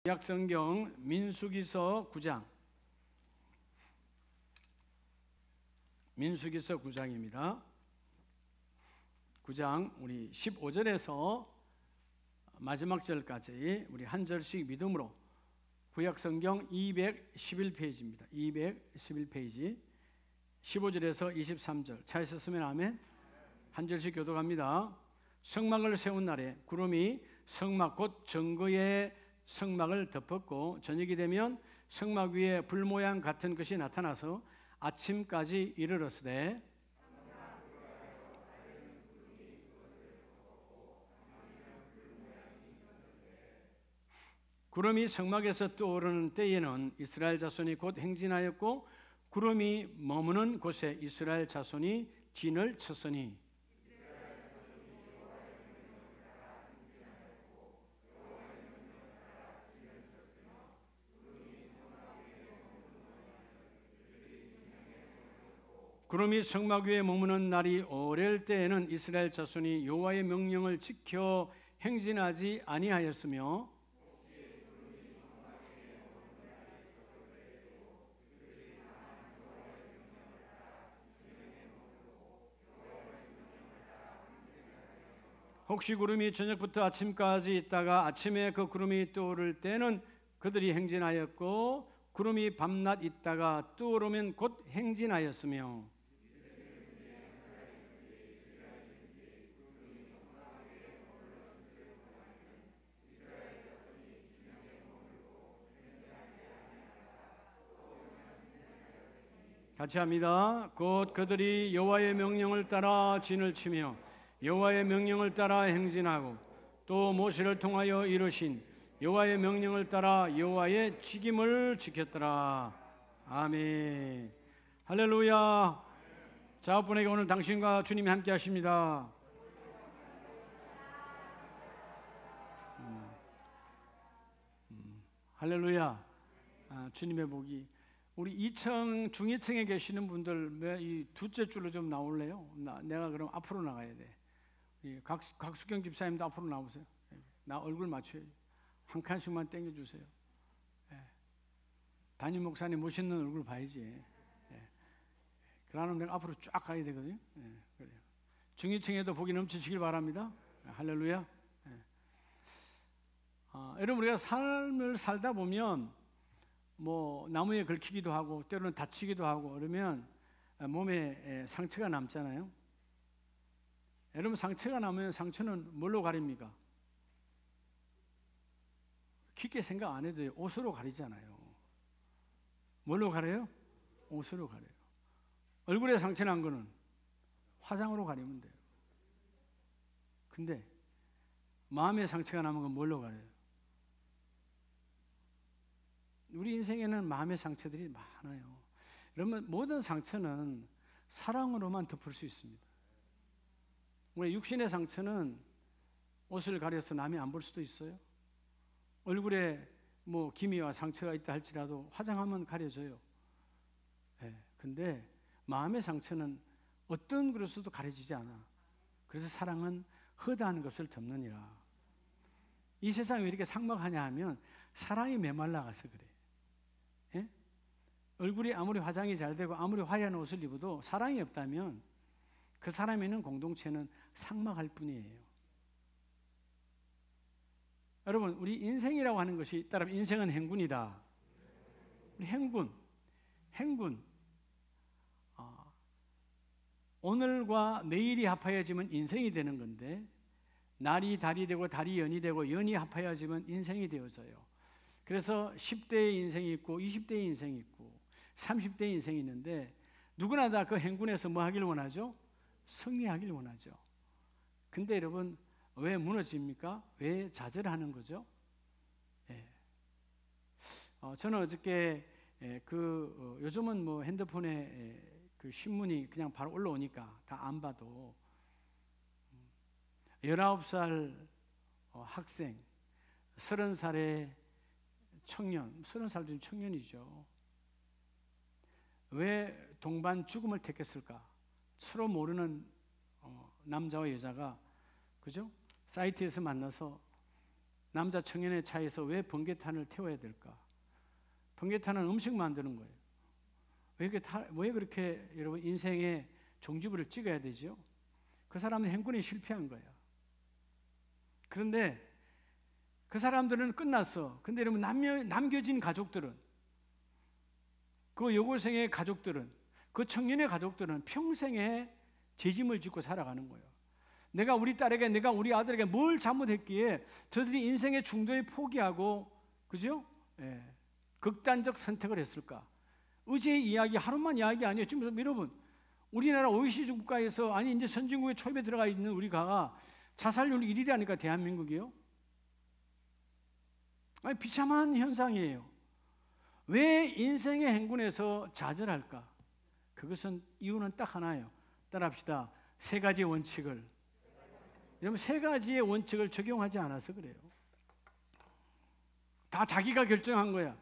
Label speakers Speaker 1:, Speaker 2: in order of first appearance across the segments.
Speaker 1: 구약성경 민수기서 9장, 민수기서 9장입니다. 9장 우리 15절에서 마지막 절까지 우리 한 절씩 믿음으로 구약성경 211페이지입니다. 211페이지 15절에서 23절 차에서 쓰면 아멘. 한 절씩 교독합니다. 성막을 세운 날에 구름이 성막 곧 증거의 성막을 덮었고 저녁이 되면 성막 위에 불 모양 같은 것이 나타나서 아침까지 이르렀으되 구름이 성막에서 떠오르는 때에는 이스라엘 자손이 곧 행진하였고 구름이 머무는 곳에 이스라엘 자손이 진을 쳤으니 구름이 성막 위에 머무는 날이 오랠 때에는 이스라엘 자손이 여호와의 명령을 지켜 행진하지 아니하였으며 혹시 구름이 저녁부터 아침까지 있다가 아침에 그 구름이 떠오를 때는 그들이 행진하였고 구름이 밤낮 있다가 떠오르면 곧 행진하였으며 같이 합니다. 곧 그들이 여호와의 명령을 따라 진을 치며 여호와의 명령을 따라 행진하고 또 모세를 통하여 이루신 여호와의 명령을 따라 여호와의 직임을 지켰더라. 아멘. 할렐루야. 자분에게 오늘 당신과 주님이 함께 하십니다. 할렐루야. 주님의 복이 우리 2층 중위층에 계시는 분들 왜 이 둘째 줄로 좀 나올래요? 내가 그럼 앞으로 나가야 돼. 곽수경 집사님도 앞으로 나오세요. 나 얼굴 맞춰야지. 한 칸씩만 당겨주세요. 담임 목사님 멋있는 얼굴 봐야지. 그러면 내가 앞으로 쫙 가야 되거든요. 그래요. 중위층에도 복이 넘치시길 바랍니다. 할렐루야. 여러분 우리가 삶을 살다 보면 뭐 나무에 걸히기도 하고 때로는 다치기도 하고 그러면 몸에 상처가 남잖아요. 여러분 상처가 나면 상처는 뭘로 가립니까? 깊게 생각 안 해도 옷으로 가리잖아요. 뭘로 가려요? 옷으로 가려요. 얼굴에 상처 난 거는 화장으로 가리면 돼요. 근데 마음에 상처가 남은 건 뭘로 가려요? 우리 인생에는 마음의 상처들이 많아요. 그러면 모든 상처는 사랑으로만 덮을 수 있습니다. 우리 육신의 상처는 옷을 가려서 남이 안 볼 수도 있어요. 얼굴에 뭐 기미와 상처가 있다 할지라도 화장하면 가려져요. 근데 마음의 상처는 어떤 그릇에도 가려지지 않아. 그래서 사랑은 허다한 것을 덮느니라. 이 세상이 왜 이렇게 삭막하냐 하면 사랑이 메말라가서 그래. 얼굴이 아무리 화장이 잘 되고 아무리 화려한 옷을 입어도 사랑이 없다면 그 사람이 있는 공동체는 삭막할 뿐이에요. 여러분 우리 인생이라고 하는 것이 따라서 인생은 행군이다. 우리 행군 오늘과 내일이 합하여지면 인생이 되는 건데 날이 달이 되고 달이 연이 되고 연이 합하여지면 인생이 되어져요. 그래서 10대의 인생이 있고 20대의 인생이 있고 30대의 인생이 있는데 누구나 다 그 행군에서 뭐 하길 원하죠? 승리하길 원하죠. 근데 여러분 왜 무너집니까? 왜 좌절하는 거죠? 저는 어저께 요즘은 뭐 핸드폰에 그 신문이 그냥 바로 올라오니까 다 안 봐도 19살 학생 30살의 청년 30살 된 청년이죠. 왜 동반 죽음을 택했을까? 서로 모르는 남자와 여자가 그죠? 사이트에서 만나서 남자 청년의 차에서 왜 번개탄을 태워야 될까? 번개탄은 음식 만드는 거예요. 왜 그렇게 여러분 인생의 종지부를 찍어야 되죠? 그 사람은 행군에 실패한 거야. 그런데 그 사람들은 끝났어. 근데 여러분 남겨진 가족들은, 그 여고생의 가족들은, 그 청년의 가족들은 평생에 죄짐을 짓고 살아가는 거예요. 내가 우리 딸에게, 내가 우리 아들에게 뭘 잘못했기에 저들이 인생의 중도에 포기하고, 그죠? 예, 극단적 선택을 했을까? 의제의 이야기, 하루만 이야기 아니에요. 지금 여러분, 우리나라 OECD 국가에서, 아니 이제 선진국의 초입에 들어가 있는 우리가 자살률 1위라니까, 대한민국이요. 아니, 비참한 현상이에요. 왜 인생의 행군에서 좌절할까? 그것은 이유는 딱 하나예요. 따라합시다. 세 가지 원칙을, 여러분, 세 가지의 원칙을 적용하지 않아서 그래요. 다 자기가 결정한 거야.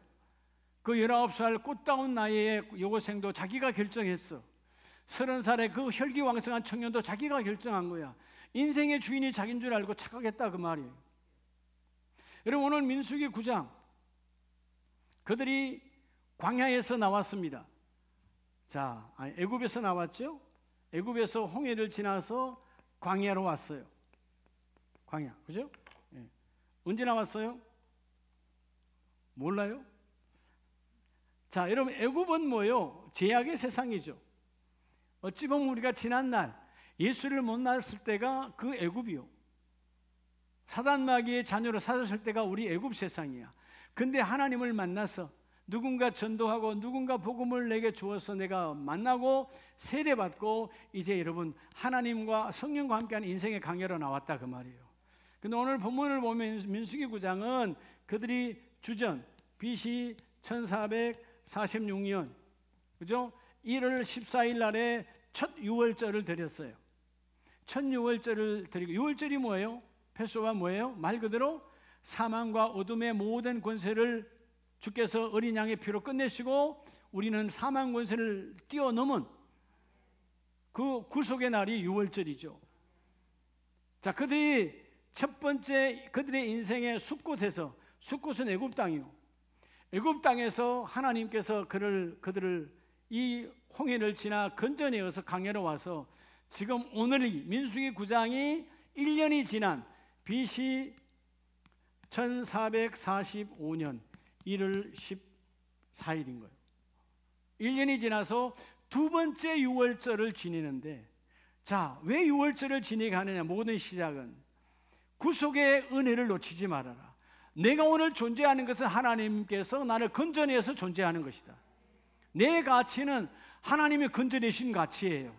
Speaker 1: 그 19살 꽃다운 나이의 여고생도 자기가 결정했어. 30살의 그 혈기왕성한 청년도 자기가 결정한 거야. 인생의 주인이 자기인 줄 알고 착각했다, 그 말이에요. 여러분, 오늘 민수기 9장, 그들이 광야에서 나왔습니다. 자, 애굽에서 나왔죠. 애굽에서 홍해를 지나서 광야로 왔어요. 광야, 그죠? 예. 언제 나왔어요? 몰라요? 자, 여러분, 애굽은 뭐예요? 죄악의 세상이죠. 어찌 보면 우리가 지난날 예수를 못 낳았을 때가 그 애굽이요. 사단 마귀의 자녀로 살았을 때가 우리 애굽 세상이야. 근데 하나님을 만나서 누군가 전도하고 누군가 복음을 내게 주어서 내가 만나고 세례받고 이제 여러분 하나님과 성령과 함께하는 인생의 강야로 나왔다, 그 말이에요. 근데 오늘 본문을 보면 민수기 9장은 그들이 주전 BC 1446년, 그죠? 1월 14일 날에 첫 유월절을 드렸어요. 첫 유월절을 드리고, 유월절이 뭐예요? 패소가 뭐예요? 말 그대로 사망과 어둠의 모든 권세를 주께서 어린 양의 피로 끝내시고 우리는 사망 권세를 뛰어넘은 그 구속의 날이 유월절이죠. 자, 그들이 첫 번째 그들의 인생의 숫곳에서, 숫곳은 애굽 땅이요. 애굽 땅에서 하나님께서 그들을 이 홍해를 지나 건져내어서 강야로 와서 지금 오늘이 민수기 9장이 1년이 지난 BC 1445년 1월 14일인 거예요. 1년이 지나서 두 번째 유월절을 지내는데, 자, 왜 유월절을 지내게 하느냐? 모든 시작은 구속의 은혜를 놓치지 말아라. 내가 오늘 존재하는 것은 하나님께서 나를 건져내서 존재하는 것이다. 내 가치는 하나님이 건져내신 가치예요.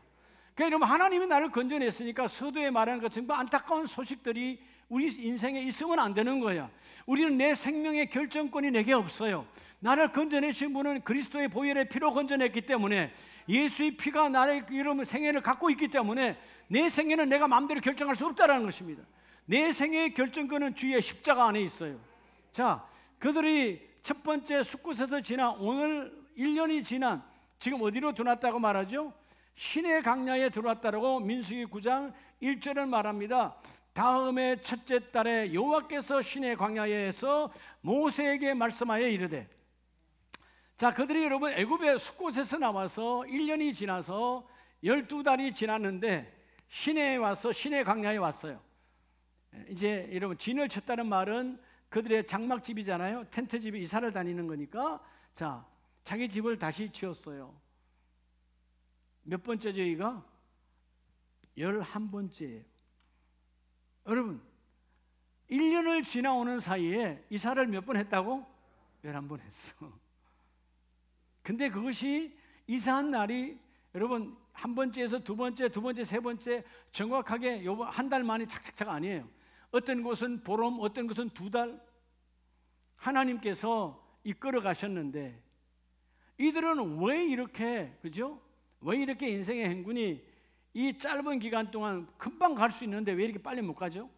Speaker 1: 그러니까 여러분, 하나님이 나를 건져냈으니까 서두에 말하는 것처럼 안타까운 소식들이 우리 인생에 있으면 안 되는 거야. 우리는 내 생명의 결정권이 내게 없어요. 나를 건져내신 분은 그리스도의 보혈의 피로 건져냈기 때문에, 예수의 피가 나의 이런 생애를 갖고 있기 때문에 내 생애는 내가 마음대로 결정할 수 없다는 것입니다. 내 생애의 결정권은 주의 십자가 안에 있어요. 자, 그들이 첫 번째 숫곳에서 지나 오늘 1년이 지난 지금 어디로 들어왔다고 말하죠? 신의 강야에 들어왔다라고 민수기 9장 1절을 말합니다. 다음에 첫째 달에 여호와께서 신의 광야에서 모세에게 말씀하여 이르되, 자, 그들이 여러분 애굽의 숫곳에서 나와서 1년이 지나서 12달이 지났는데 신에 와서 신의 광야에 왔어요. 이제 여러분 진을 쳤다는 말은 그들의 장막집이잖아요. 텐트집에 이사를 다니는 거니까, 자, 자기 집을 다시 지었어요. 몇 번째죠, 이가? 11번째예요. 여러분, 1년을 지나오는 사이에 이사를 몇 번 했다고? 11번 했어. 근데 그것이 이사한 날이 여러분 한 번째에서 두 번째, 두 번째, 세 번째, 정확하게 한 달 만에 착착착 아니에요. 어떤 곳은 보름, 어떤 곳은 2달 하나님께서 이끌어 가셨는데, 이들은 왜 이렇게, 그죠? 왜 이렇게 인생의 행군이 이 짧은 기간 동안 금방 갈 수 있는데 왜 이렇게 빨리 못 가죠?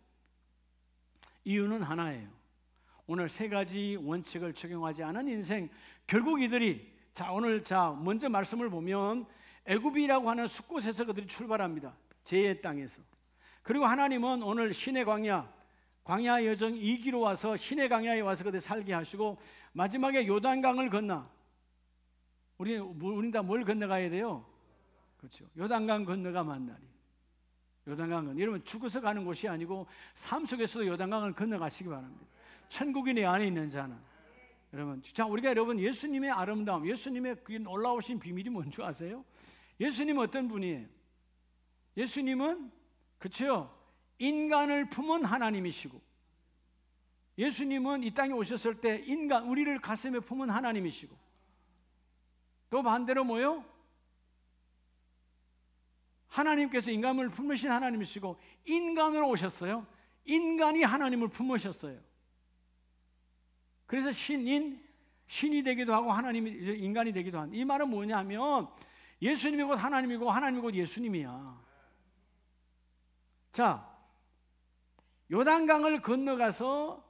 Speaker 1: 이유는 하나예요. 오늘 세 가지 원칙을 적용하지 않은 인생, 결국 이들이, 자, 오늘 먼저 말씀을 보면 애굽이라고 하는 숫곳에서 그들이 출발합니다. 죄의 땅에서. 그리고 하나님은 오늘 신의 광야, 광야 여정 2기로 와서 시내 광야에 와서 그들 살게 하시고 마지막에 요단강을 건너, 우리 다 뭘 건너가야 돼요? 그렇죠. 요단강 건너가 만나리. 요단강은 여러분 죽어서 가는 곳이 아니고 삶 속에서도 요단강을 건너가시기 바랍니다. 천국이 내 안에 있는 자는. 여러분, 자, 우리가 여러분 예수님의 아름다움, 예수님의 그 놀라우신 비밀이 뭔지 아세요? 예수님은 어떤 분이에요? 예수님은 그렇죠, 인간을 품은 하나님이시고, 예수님은 이 땅에 오셨을 때 인간, 우리를 가슴에 품은 하나님이시고, 또 반대로 뭐요? 하나님께서 인간을 품으신 하나님이시고 인간으로 오셨어요. 인간이 하나님을 품으셨어요. 그래서 신이 되기도 하고 하나님이 인간이 되기도 한. 이 말은 뭐냐면 예수님이 곧 하나님이고 하나님이 곧 예수님이야. 자, 요단강을 건너가서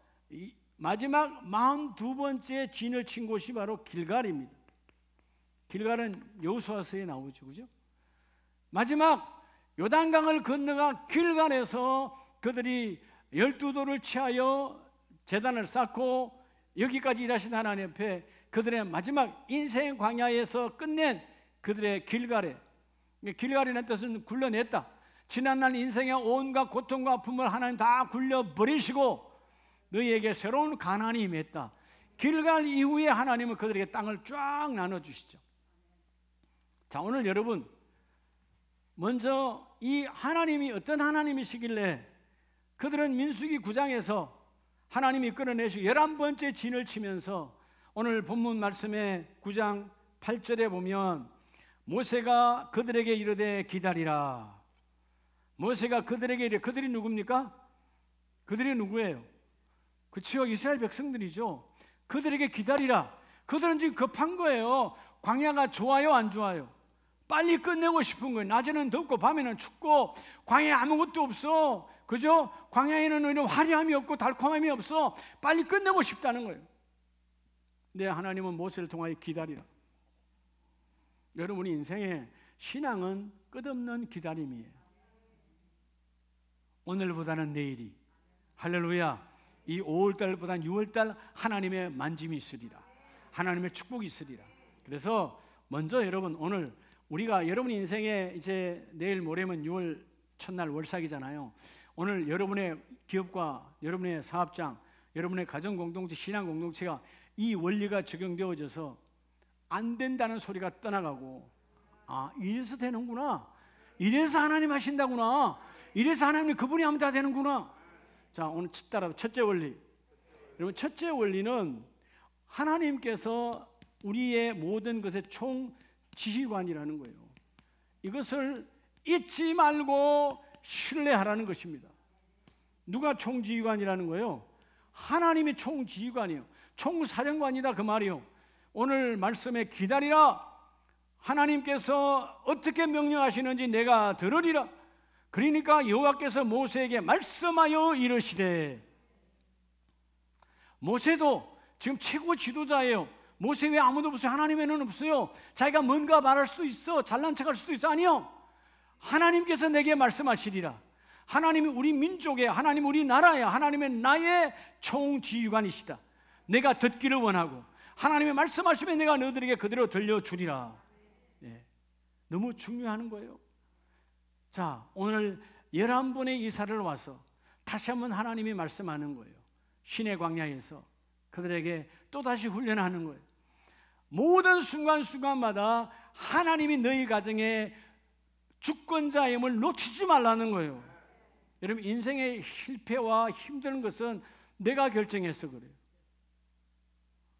Speaker 1: 마지막 42번째 진을 친 곳이 바로 길갈입니다. 길갈은 여호수아서에 나오죠, 그죠? 마지막 요단강을 건너가 길갈에서 그들이 12도를 취하여 제단을 쌓고 여기까지 일하신 하나님 앞에 그들의 마지막 인생 광야에서 끝낸 그들의 길갈에, 길갈이라는 뜻은 굴려냈다. 지난날 인생의 온갖 고통과 아픔을 하나님 다 굴려버리시고 너희에게 새로운 가난이 임했다. 길갈 이후에 하나님은 그들에게 땅을 쫙 나눠주시죠. 자, 오늘 여러분 먼저 이 하나님이 어떤 하나님이시길래 그들은 민수기 9장에서 하나님이 끌어내시고 11번째 진을 치면서 오늘 본문 말씀의 9장 8절에 보면 모세가 그들에게 이르되 기다리라. 모세가 그들에게 이르되, 그들이 누굽니까? 그들이 누구예요? 그렇죠, 이스라엘 백성들이죠. 그들에게 기다리라. 그들은 지금 급한 거예요. 광야가 좋아요, 안 좋아요? 빨리 끝내고 싶은 거예요. 낮에는 덥고 밤에는 춥고 광야에 아무것도 없어, 그죠? 광야에는 오히려 화려함이 없고 달콤함이 없어. 빨리 끝내고 싶다는 거예요. 근데 하나님은 모세를 통하여 기다리라. 여러분, 우리 인생의 신앙은 끝없는 기다림이에요. 오늘보다는 내일이, 할렐루야, 이 5월달보다는 6월달 하나님의 만짐이 있으리라. 하나님의 축복이 있으리라. 그래서 먼저 여러분, 오늘 우리가 여러분 인생에 이제 내일 모레면 6월 첫날 월삭이잖아요. 오늘 여러분의 기업과 여러분의 사업장, 여러분의 가정공동체, 신앙공동체가 이 원리가 적용되어져서 안 된다는 소리가 떠나가고, 아, 이래서 되는구나, 이래서 하나님 하신다구나, 이래서 하나님 그분이 하면 다 되는구나. 자, 오늘 따라 첫째 원리. 여러분, 첫째 원리는 하나님께서 우리의 모든 것의 총 지휘관이라는 거예요. 이것을 잊지 말고 신뢰하라는 것입니다. 누가 총지휘관이라는 거예요? 하나님이 총지휘관이에요. 총사령관이다, 그 말이요. 오늘 말씀에 기다리라. 하나님께서 어떻게 명령하시는지 내가 들으리라. 그러니까 여호와께서 모세에게 말씀하여 이르시되, 모세도 지금 최고 지도자예요. 모세 외에 아무도 없어요. 하나님 외에는 없어요. 자기가 뭔가 말할 수도 있어, 잘난 척할 수도 있어. 아니요, 하나님께서 내게 말씀하시리라. 하나님이 우리 민족의, 하나님 우리 나라의, 하나님의 나의 총지휘관이시다. 내가 듣기를 원하고 하나님의 말씀하시면 내가 너희들에게 그대로 들려주리라. 예, 너무 중요한 거예요. 자, 오늘 11번의 이사를 와서 다시 한번 하나님이 말씀하는 거예요. 시내 광야에서 그들에게 또다시 훈련하는 거예요. 모든 순간순간마다 하나님이 너희 가정에 주권자임을 놓치지 말라는 거예요. 여러분, 인생의 실패와 힘든 것은 내가 결정해서 그래요.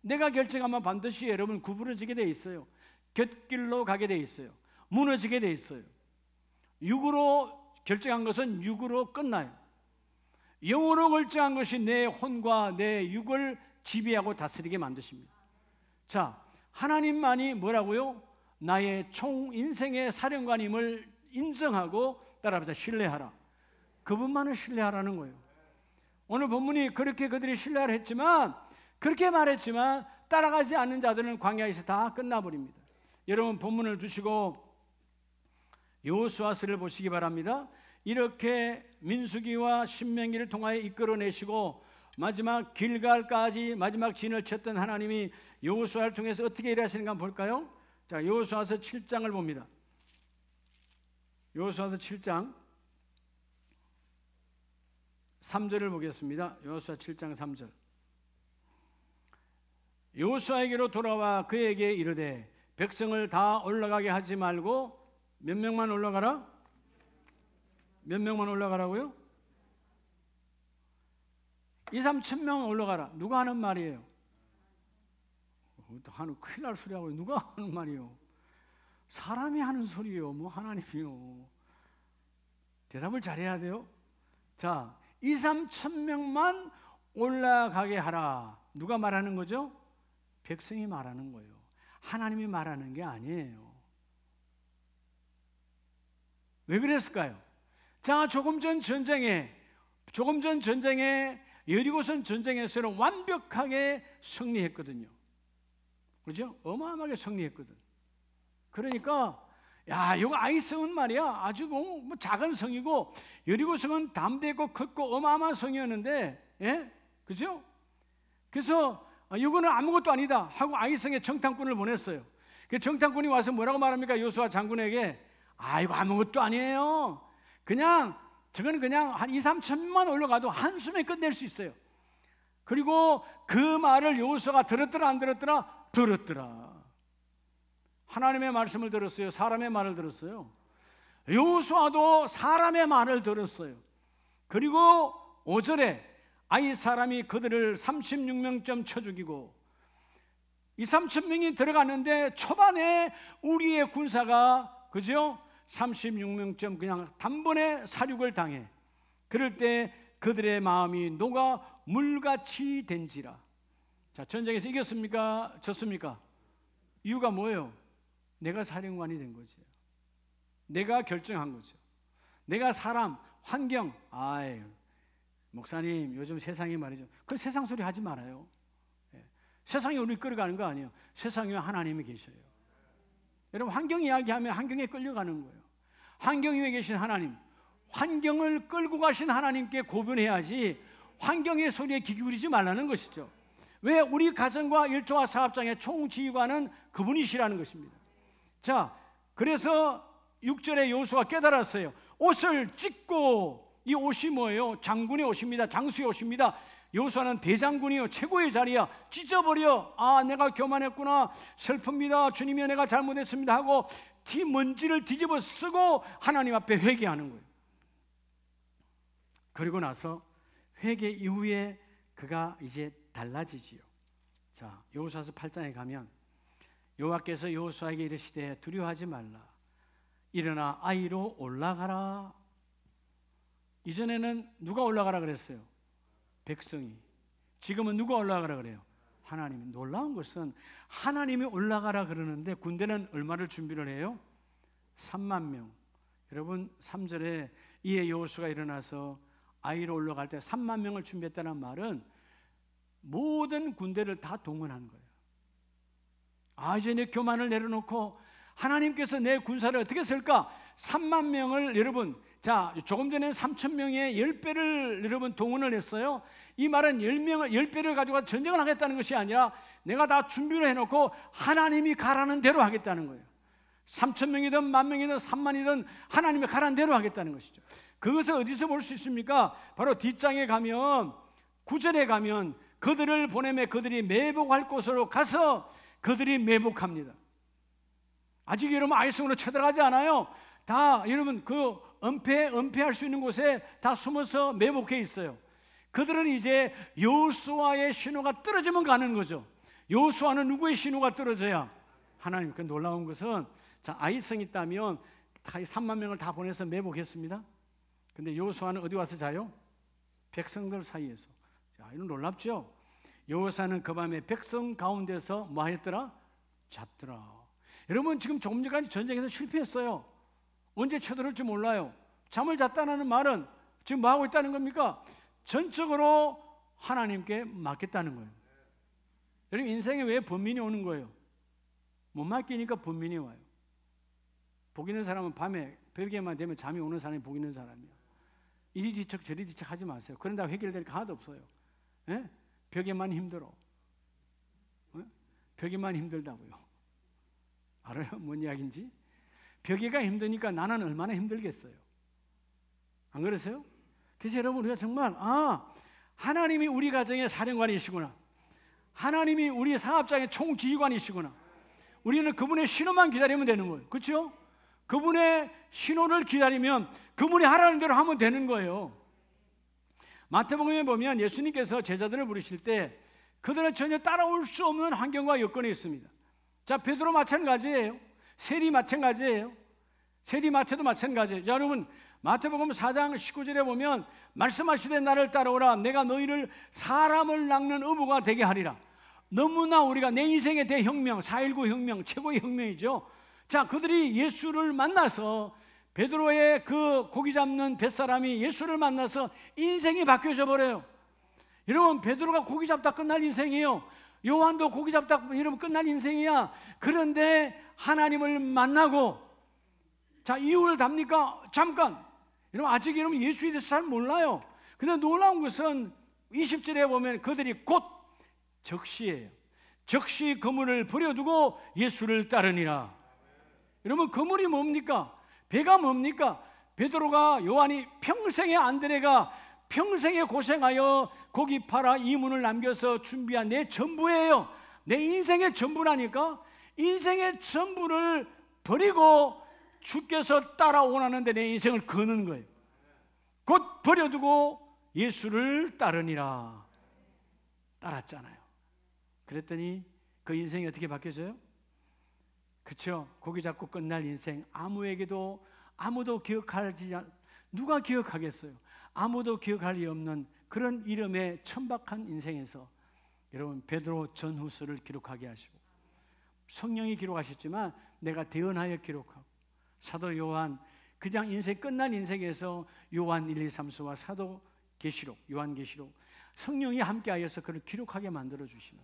Speaker 1: 내가 결정하면 반드시 여러분 구부러지게 돼 있어요. 곁길로 가게 돼 있어요. 무너지게 돼 있어요. 육으로 결정한 것은 육으로 끝나요. 영으로 결정한 것이 내 혼과 내 육을 지배하고 다스리게 만드십니다. 자, 하나님만이 뭐라고요? 나의 총 인생의 사령관임을 인정하고 따라합시다. 신뢰하라. 그분만을 신뢰하라는 거예요. 오늘 본문이 그렇게 그들이 신뢰를 했지만, 그렇게 말했지만 따라가지 않는 자들은 광야에서 다 끝나버립니다. 여러분, 본문을 두시고 여호수아서를 보시기 바랍니다. 이렇게 민수기와 신명기를 통하여 이끌어내시고 마지막 길갈까지 마지막 진을 쳤던 하나님이 여호수아를 통해서 어떻게 일하시는가 한번 볼까요? 자, 여호수아서 7장을 봅니다. 여호수아서 7장 3절을 보겠습니다. 여호수아 7장 3절. 여호수아에게로 돌아와 그에게 이르되 백성을 다 올라가게 하지 말고 몇 명만 올라가라? 몇 명만 올라가라고요? 2, 3천 명 올라가라. 누가 하는 말이에요? 하는 큰일 날 소리하고 누가 하는 말이에요? 사람이 하는 소리예요. 뭐 하나님이요. 대답을 잘해야 돼요. 자, 2, 3천 명만 올라가게 하라. 누가 말하는 거죠? 백성이 말하는 거예요. 하나님이 말하는 게 아니에요. 왜 그랬을까요? 자, 조금 전 전쟁에 여리고성 전쟁에서는 완벽하게 승리했거든요. 그죠? 어마어마하게 승리했거든. 그러니까 야, 이거 아이성은 말이야 아주 뭐 작은 성이고 여리고성은 담대고 컸고 어마어마한 성이었는데, 예? 그죠? 그래서 이거는 아무것도 아니다 하고 아이성에 정탐꾼을 보냈어요. 그 정탐꾼이 와서 뭐라고 말합니까? 여호수아 장군에게 이거 아무것도 아니에요. 저거는 그냥 한 2, 3천만 올라가도 한숨에 끝낼 수 있어요. 그리고 그 말을 여호수아가 들었더라 안 들었더라? 들었더라. 하나님의 말씀을 들었어요? 사람의 말을 들었어요? 여호수아도 사람의 말을 들었어요. 그리고 5절에 아이 사람이 그들을 36명쯤 쳐 죽이고 2, 3천 명이 들어갔는데 초반에 우리의 군사가 그죠? 36명쯤 그냥 단번에 사륙을 당해. 그럴 때 그들의 마음이 녹아 물같이 된지라. 자, 전쟁에서 이겼습니까? 졌습니까? 이유가 뭐예요? 내가 사령관이 된 거죠. 내가 결정한 거죠. 내가 사람, 환경, 목사님 요즘 세상이 말이죠. 그 세상 소리 하지 말아요. 세상이 우리 끌어가는 거 아니에요. 세상에 하나님이 계셔요. 여러분, 환경 이야기하면 환경에 끌려가는 거예요. 환경 위에 계신 하나님, 환경을 끌고 가신 하나님께 고변해야지 환경의 소리에 귀 기울이지 말라는 것이죠. 왜? 우리 가정과 일터와 사업장의 총지휘관은 그분이시라는 것입니다. 자, 그래서 6절에 여호수아가 깨달았어요. 옷을 찢고, 이 옷이 뭐예요? 장군의 옷입니다. 장수의 옷입니다. 여호수아는 대장군이요, 최고의 자리야. 찢어버려. 내가 교만했구나, 슬픕니다, 주님이여 내가 잘못했습니다 하고 먼지를 뒤집어 쓰고 하나님 앞에 회개하는 거예요. 그리고 나서 회개 이후에 그가 이제 달라지지요. 자, 여호수아서 8장에 가면 여호와께서 여호수아에게 이르시되 두려워하지 말라. 일어나 아이로 올라가라. 이전에는 누가 올라가라 그랬어요? 백성이. 지금은 누가 올라가라 그래요? 하나님이. 놀라운 것은 하나님이 올라가라 그러는데 군대는 얼마를 준비를 해요? 3만 명. 여러분, 3절에 이에 여호수아가 일어나서 아이로 올라갈 때 3만 명을 준비했다는 말은 모든 군대를 다 동원한 거예요. 이제 내 교만을 내려놓고 하나님께서 내 군사를 어떻게 쓸까? 3만 명을 여러분, 자, 조금 전에 3천 명의 10배를 여러분 동원을 했어요. 이 말은 10배를 가지고 전쟁을 하겠다는 것이 아니라 내가 다 준비를 해놓고 하나님이 가라는 대로 하겠다는 거예요. 3천 명이든 10,000명이든 3만이든 하나님이 가라는 대로 하겠다는 것이죠. 그것을 어디서 볼 수 있습니까? 바로 뒷장에 가면 9절에 가면 그들을 보내매 그들이 매복할 곳으로 가서 그들이 매복합니다. 아직 여러분 아이성으로 쳐들어가지 않아요. 다 여러분 그 은폐할 수 있는 곳에 다 숨어서 매복해 있어요. 그들은 이제 여호수아의 신호가 떨어지면 가는 거죠. 여호수아는 누구의 신호가 떨어져야? 하나님. 그 놀라운 것은, 자, 아이성이 있다면 3만 명을 다 보내서 매복했습니다. 근데 여호수아는 어디 와서 자요? 백성들 사이에서. 자, 이건 놀랍죠? 여호수아는 그 밤에 백성 가운데서 뭐 했더라? 잤더라. 여러분, 지금 조금 전까지 전쟁에서 실패했어요. 언제 쳐들어올지 몰라요. 잠을 잤다는 말은 지금 뭐 하고 있다는 겁니까? 전적으로 하나님께 맡겼다는 거예요. 여러분, 인생에 왜 번민이 오는 거예요? 못 맡기니까 번민이 와요. 복 있는 사람은 밤에 벽에만 되면 잠이 오는 사람이 복 있는 사람이야. 이리 뒤척 저리 뒤척 하지 마세요. 그런다고 해결될 게 하나도 없어요. 예? 벽에만 힘들어. 예? 벽에만 힘들다고요. 알아요? 뭔 이야기인지? 벽에가 힘드니까 나는 얼마나 힘들겠어요. 안 그러세요? 그래서 여러분, 우리가 정말 하나님이 우리 가정의 사령관이시구나, 하나님이 우리 사업장의 총지휘관이시구나, 우리는 그분의 신호만 기다리면 되는 거예요. 그렇죠? 그분의 신호를 기다리면 그분이 하라는 대로 하면 되는 거예요. 마태복음에 보면 예수님께서 제자들을 부르실 때 그들은 전혀 따라올 수 없는 환경과 여건이 있습니다. 자, 베드로 마찬가지예요. 세리 마찬가지예요. 세리마태도 마찬가지예요. 자, 여러분, 마태복음 4장 19절에 보면 말씀하시되 나를 따라오라, 내가 너희를 사람을 낚는 어부가 되게 하리라. 너무나 우리가 내 인생의 대혁명, 4.19 혁명, 최고의 혁명이죠. 자, 그들이 예수를 만나서, 베드로의 그 고기 잡는 뱃사람이 예수를 만나서 인생이 바뀌어져 버려요. 여러분, 베드로가 고기 잡다 끝날 인생이에요. 요한도 고기 잡다 이러면 끝날 인생이야. 그런데 하나님을 만나고, 자, 이유를 답니까? 잠깐. 여러분, 아직 여러분 예수에 대해서 잘 몰라요. 근데 놀라운 것은 20절에 보면 그들이 곧 적시예요. 적시 그물을 버려두고 예수를 따르니라. 여러분, 그물이 뭡니까? 배가 뭡니까? 베드로가, 요한이, 평생의 안드레가 평생에 고생하여 고기 팔아 이문을 남겨서 준비한 내 전부예요. 내 인생의 전부라니까. 인생의 전부를 버리고 주께서 따라오라는데 내 인생을 거는 거예요. 곧 버려두고 예수를 따르니라. 따랐잖아요. 그랬더니 그 인생이 어떻게 바뀌어져요? 그렇죠? 고기 잡고 끝날 인생, 아무도 기억하지 않, 누가 기억하겠어요? 아무도 기억할 리 없는 그런 이름의 천박한 인생에서 여러분, 베드로 전후서를 기록하게 하시고, 성령이 기록하셨지만 내가 대언하여 기록하고, 사도 요한, 그냥 인생 끝난 인생에서 요한 1, 2, 3서와 사도 계시록, 요한 계시록, 성령이 함께하여서 그를 기록하게 만들어 주시는,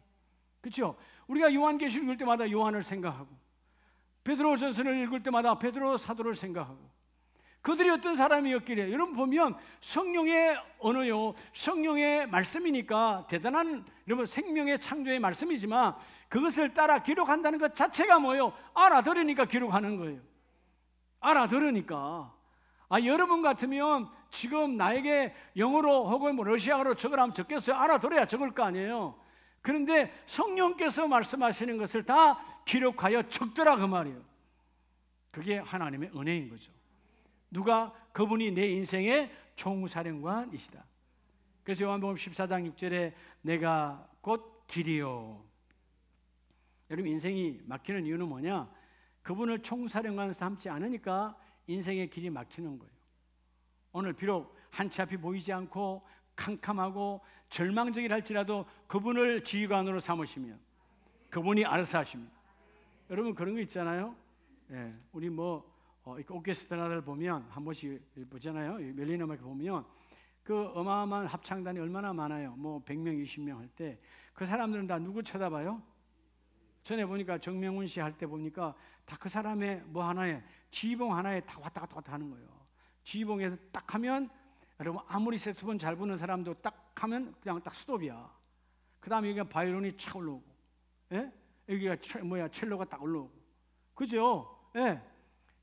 Speaker 1: 그렇죠? 우리가 요한 계시록 읽을 때마다 요한을 생각하고, 베드로 전서를 읽을 때마다 베드로 사도를 생각하고, 그들이 어떤 사람이었길래, 여러분 보면 성령의 언어요, 성령의 말씀이니까 대단한, 여러분, 생명의 창조의 말씀이지만 그것을 따라 기록한다는 것 자체가 뭐예요? 알아들으니까 기록하는 거예요. 알아들으니까. 여러분 같으면 지금 나에게 영어로 혹은 뭐 러시아어로 적으라면 적겠어요? 알아들어야 적을 거 아니에요. 그런데 성령께서 말씀하시는 것을 다 기록하여 적더라, 그 말이에요. 그게 하나님의 은혜인 거죠. 누가? 그분이 내 인생의 총사령관이시다. 그래서 요한복음 14장 6절에 내가 곧 길이요. 여러분, 인생이 막히는 이유는 뭐냐? 그분을 총사령관 삼지 않으니까 인생의 길이 막히는 거예요. 오늘 비록 한치 앞이 보이지 않고 캄캄하고 절망적이라 할지라도 그분을 지휘관으로 삼으시면 그분이 알아서 하십니다. 여러분, 그런 거 있잖아요. 예, 우리 오케스트라를 보면 한 번씩 보잖아요. 열린 음악 보면 그 어마어마한 합창단이 얼마나 많아요. 100명, 20명 할 때 그 사람들은 다 누구 쳐다봐요? 전에 보니까 정명훈 씨 할 때 보니까 다 그 사람의 하나에, 지휘봉 하나에 다 왔다 갔다 하는 거예요. 지휘봉에서 딱 하면, 여러분, 아무리 색소폰 잘 부는 사람도 딱 하면 그냥 딱 스톱이야. 그 다음에 여기가 바이올린이 착 올라오고, 예? 여기가 첼로가 딱 올라오고, 그죠? 예.